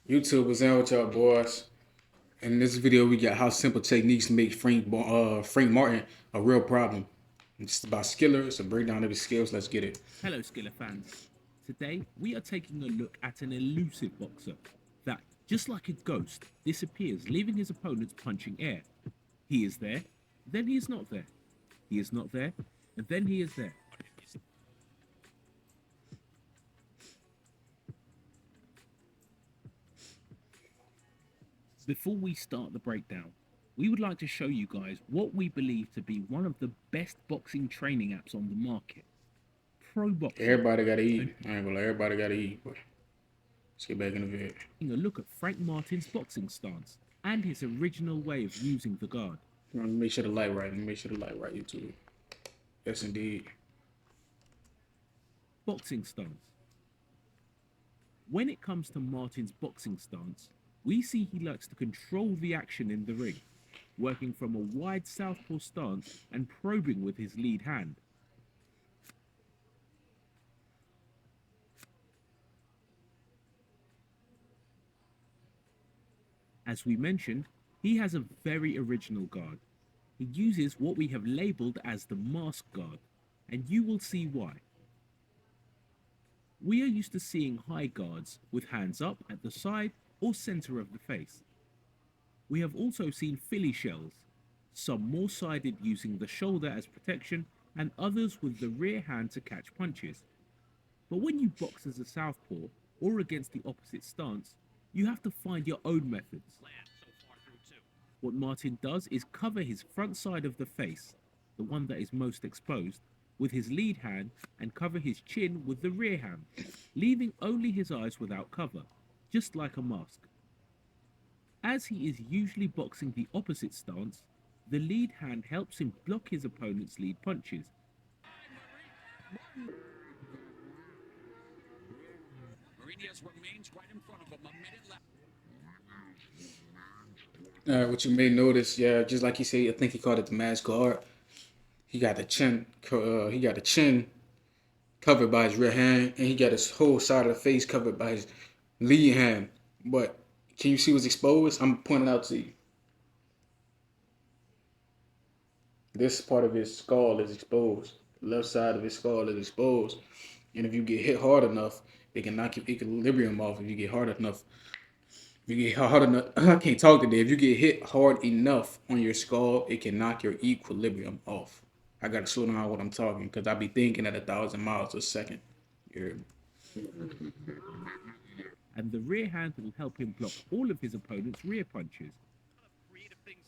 YouTube is in with y'all boys. In this video, we got how simple techniques to make Frank Martin a real problem. It's about skiller. It's a breakdown of his skills. Let's get it. Hello, Skiller fans. Today, we are taking a look at an elusive boxer that, just like a ghost, disappears, leaving his opponents punching air. He is there, then he is not there. He is not there, and then he is there. Before we start the breakdown, we would like to show you guys what we believe to be one of the best boxing training apps on the market. Pro Boxing. Everybody gotta eat. I ain't gonna lie. Everybody gotta eat. But let's get back in the vid. Taking a look at Frank Martin's boxing stance and his original way of using the guard. Let me make sure the light right. Let me make sure the light right. YouTube. Yes, indeed. Boxing stance. When it comes to Martin's boxing stance, we see he likes to control the action in the ring, working from a wide southpaw stance and probing with his lead hand. As we mentioned, he has a very original guard. He uses what we have labelled as the mask guard, and you will see why. We are used to seeing high guards with hands up at the side or centre of the face. We have also seen Philly shells, some more sided using the shoulder as protection and others with the rear hand to catch punches. But when you box as a southpaw or against the opposite stance, you have to find your own methods. What Martin does is cover his front side of the face, the one that is most exposed, with his lead hand and cover his chin with the rear hand, leaving only his eyes without cover, just like a mask. As he is usually boxing the opposite stance, the lead hand helps him block his opponent's lead punches. What you may notice, yeah, just like he said, I think he called it the mask guard. He got the chin. He got the chin covered by his rear hand, and he got his whole side of the face covered by his lead hand. But can you see what's exposed? I'm pointing out to you. This part of his skull is exposed. The left side of his skull is exposed. And if you get hit hard enough, it can knock your equilibrium off. If you get hard enough, if you get hard enough, I can't talk today. If you get hit hard enough on your skull, it can knock your equilibrium off. I gotta slow down what I'm talking because I be thinking at 1,000 miles a second. You're... And the rear hand will help him block all of his opponent's rear punches.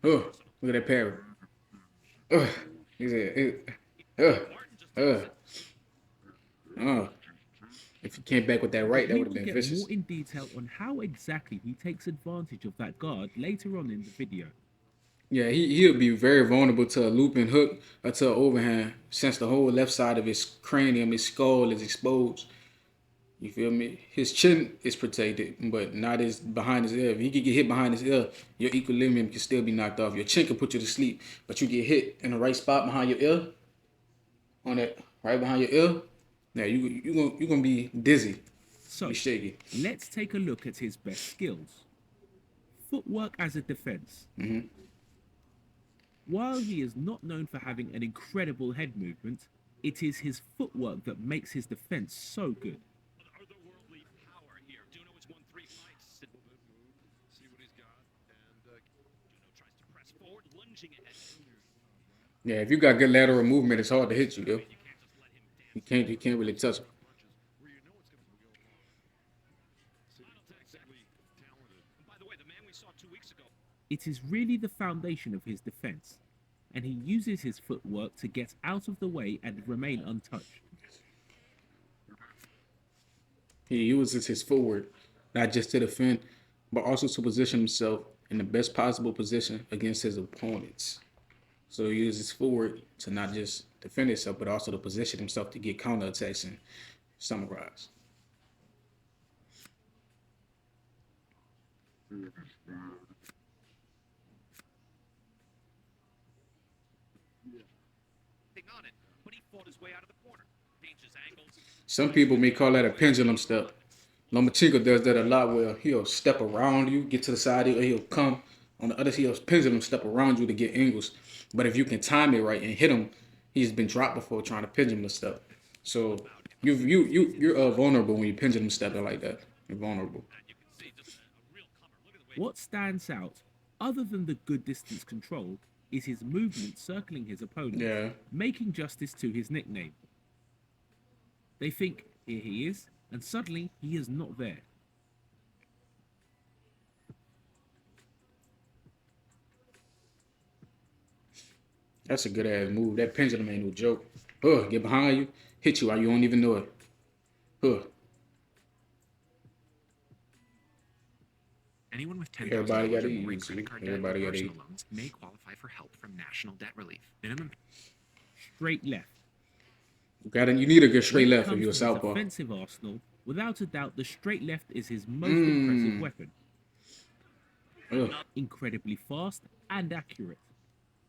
Oh, look at that parry. He said, if he came back with that right, that We would have will been get vicious. more in detail on how exactly he takes advantage of that guard later on in the video. Yeah, he'll be very vulnerable to a looping hook or to an overhand since the whole left side of his cranium, his skull is exposed. You feel me? His chin is protected, but not his behind his ear. If he could get hit behind his ear, your equilibrium can still be knocked off. Your chin can put you to sleep, but you get hit in the right spot behind your ear, on that right behind your ear. Yeah, you gonna be dizzy, So, be shaky. let's take a look at his best skills. Footwork as a defense. While he is not known for having an incredible head movement, it is his footwork that makes his defense so good. Yeah, if you got good lateral movement, it's hard to hit you, though. You can't really touch him. It is really the foundation of his defense, and he uses his footwork to get out of the way and remain untouched. He uses his footwork not just to defend, but also to position himself in the best possible position against his opponents. So he uses his footwork to not just defend himself, but also to position himself to get counterattacks and summarize. Some people may call that a pendulum step. Lomachenko does that a lot where he'll step around you, get to the side, or he'll come on the other side, he'll pendulum step around you to get angles. But if you can time it right and hit him, he's been dropped before trying to pendulum step. So you're vulnerable when you pendulum stepping like that. You're vulnerable. What stands out, other than the good distance control, is his movement circling his opponent, Yeah. making justice to his nickname. They think, here he is, and suddenly he is not there. That's a good ass move. That pendulum ain't no joke. Get behind you, hit you while you don't even know it. Anyone with Everybody got $10,000 or to more in eat. credit card debt or Everybody got to personal eat. loans may qualify for help from National Debt Relief. Minimum Straight left. You need a good When straight it left if comes you're a to his southpaw. offensive arsenal, without a doubt, the straight left is his most impressive weapon. Ugh. Incredibly fast and accurate.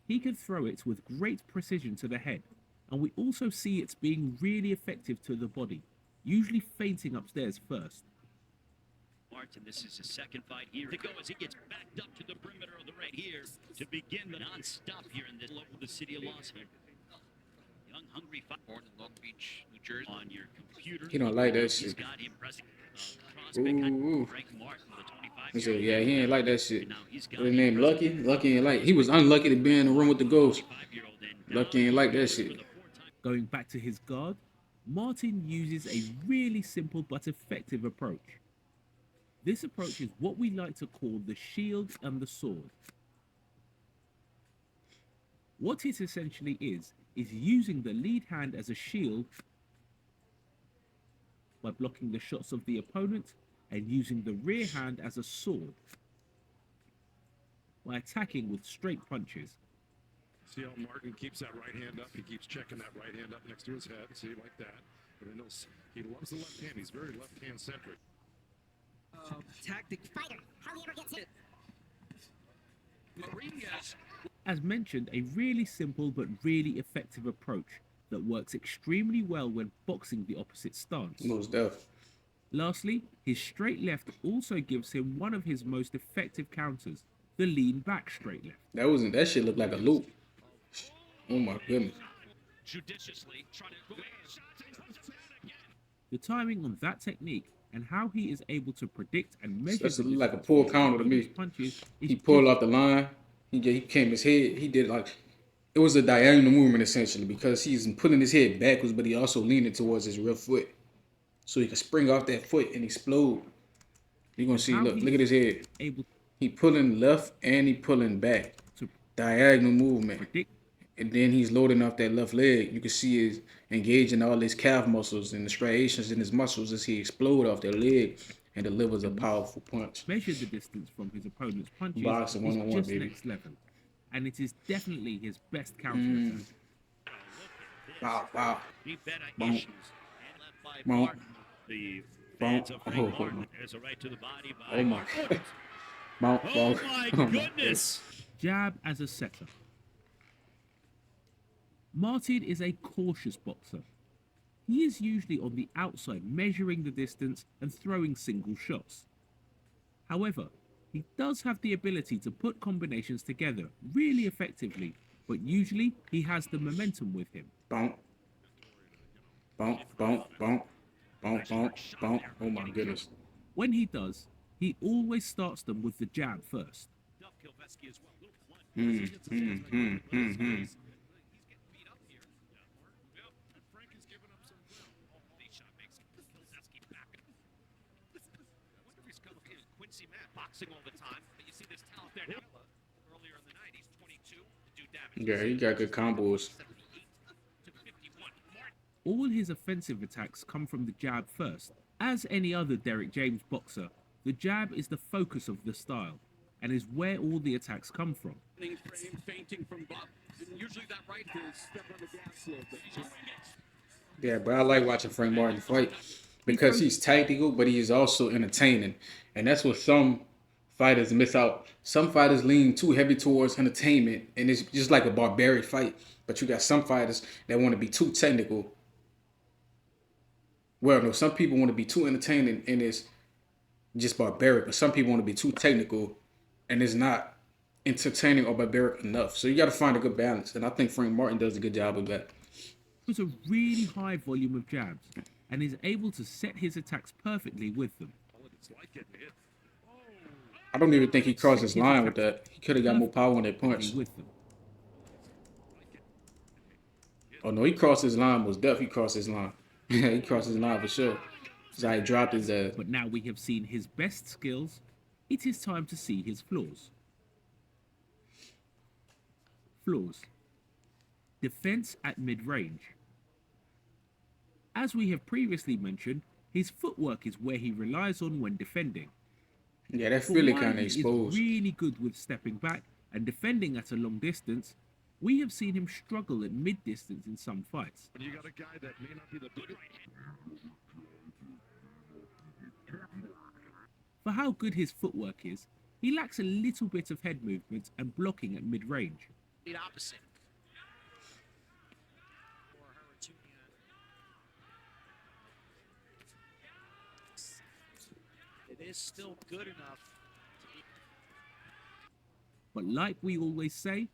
He can throw it with great precision to the head, and we also see it being really effective to the body, usually feinting upstairs first. And this is his second fight here to go as he gets backed up to the perimeter of the right here to begin the non-stop here in this local the city of Los Angeles. Young, hungry fight. Born in Long Beach, New Jersey. On your computer. He don't like that He's shit. got him pressing. Prospect Ooh. Greg Martin with a 25. He said, yeah, he ain't like that shit. Now he's got What his name, Lucky? Lucky ain't like. He was unlucky to be in the room with the ghost. Lucky ain't like that shit. Going back to his guard, Martin uses a really simple but effective approach. This approach is what we like to call the shield and the sword. What it essentially is using the lead hand as a shield by blocking the shots of the opponent and using the rear hand as a sword by attacking with straight punches. See how Martin keeps that right hand up? He keeps checking that right hand up next to his head. See, like that. And then he loves the left hand. He's very left hand centric. Tactic fighter. How he ever gets it? As mentioned, a really simple but really effective approach that works extremely well when boxing the opposite stance. Most deaf. Lastly, his straight left also gives him one of his most effective counters, the lean back straight left. That shit looked like a loop. Oh my goodness. Judiciously trying to go The timing on that technique and how he is able to predict and measure That's the like a distance pull between counter to opponent's me. punches is He pulled just off the line. He came his head. He did like it was a diagonal movement essentially because he's pulling his head backwards, but he also leaning towards his real foot, so he can spring off that foot and explode. You're gonna see. how Look he at his head. able He pulling left and he pulling back. to Diagonal movement. predict And then he's loading off that left leg. You can see he's engaging all his calf muscles and the striations in his muscles as he explode off that leg and delivers a powerful punch. measure the distance from his opponent's punches Boxing is 101, just baby. next level, and it is definitely his best counter attack. Wow, wow. Deep bed Bonk. issues. And left by Bonk. Martin. The fans Bonk. of Frank Martin. There's a right to the body by Oh my. Bonk, Oh bonk. my goodness. Jab as a setter. Martin is a cautious boxer. He is usually on the outside measuring the distance and throwing single shots. However, he does have the ability to put combinations together really effectively, but usually he has the momentum with him. Bonk. Bonk, bonk, bonk. Bonk, bonk, bonk. Oh my goodness. When he does, he always starts them with the jab first. Boxing all the time, but you see this talent there now. Earlier in the night, he's 22 to do damage. Yeah, he got good combos. 78 to 51. Martin All his offensive attacks come from the jab first. As any other Derek James boxer, the jab is the focus of the style and is where all the attacks come from. Frame, fainting from Bob. And usually that right hand step on the gas a little bit. Yeah, but I like watching Frank Martin fight because he's tactical, but he is also entertaining. And that's what some fighters miss out. Some fighters lean too heavy towards entertainment, and it's just like a barbaric fight. But you got some fighters that want to be too technical. Well, no, some people want to be too entertaining, and it's just barbaric. But some people want to be too technical, and it's not entertaining or barbaric enough. So you got to find a good balance, and I think Frank Martin does a good job of that. Puts a really high volume of jabs and is able to set his attacks perfectly with them. It's like getting hit. I don't even think he crossed his His line with attacks that. He could have got more power on that perfectly punch. with them. Oh no, he crossed his line. Was deaf. He crossed his line. Yeah, he crossed his line for sure. So he dropped his ass. But now we have seen his best skills. It is time to see his flaws. Flaws. Defense at mid-range. As we have previously mentioned, his footwork is where he relies on when defending. Yeah, that But Philly while kind of he is exposed. really good with stepping back and defending at a long distance, we have seen him struggle at mid-distance in some fights. When you got a guy that may not be the biggest. For how good his footwork is, he lacks a little bit of head movement and blocking at mid-range. The opposite. It is still good enough. But like we always say,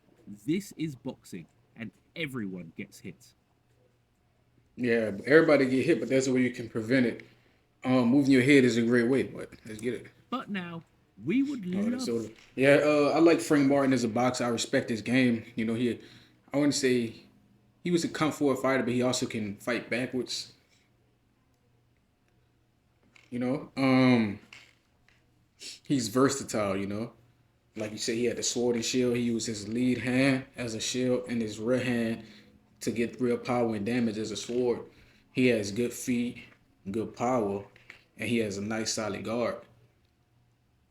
this is boxing and everyone gets hit. Yeah, everybody get hit, but that's a way you can prevent it. Moving your head is a great way, but let's get it. But now, we would love... So yeah, I like Frank Martin as a boxer. I respect his game. You know, I wouldn't say he was a kung fu fighter, but he also can fight backwards. You know, he's versatile. You know, like you said, he had the sword and shield. He used his lead hand as a shield and his right hand to get real power and damage as a sword. He has good feet, good power, and he has a nice solid guard.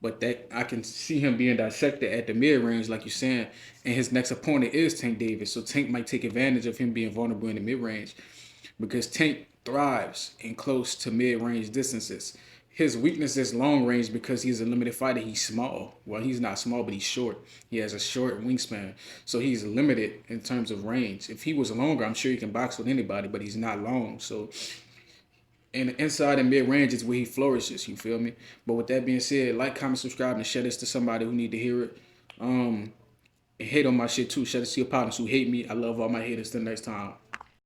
But that I can see him being dissected at the mid range, like you're saying. And his next opponent is Tank Davis. So Tank might take advantage of him being vulnerable in the mid range because Tank thrives in close to mid range distances. His weakness is long range because he's a limited fighter. He's small. Well, he's not small, but he's short. He has a short wingspan. So he's limited in terms of range. If he was longer, I'm sure he can box with anybody, but he's not long. So and inside and mid range is where he flourishes. You feel me? But with that being said, like, comment, subscribe, and share this to somebody who need to hear it. And hate on my shit too. Share this to your partners who hate me. I love all my haters. Till next time.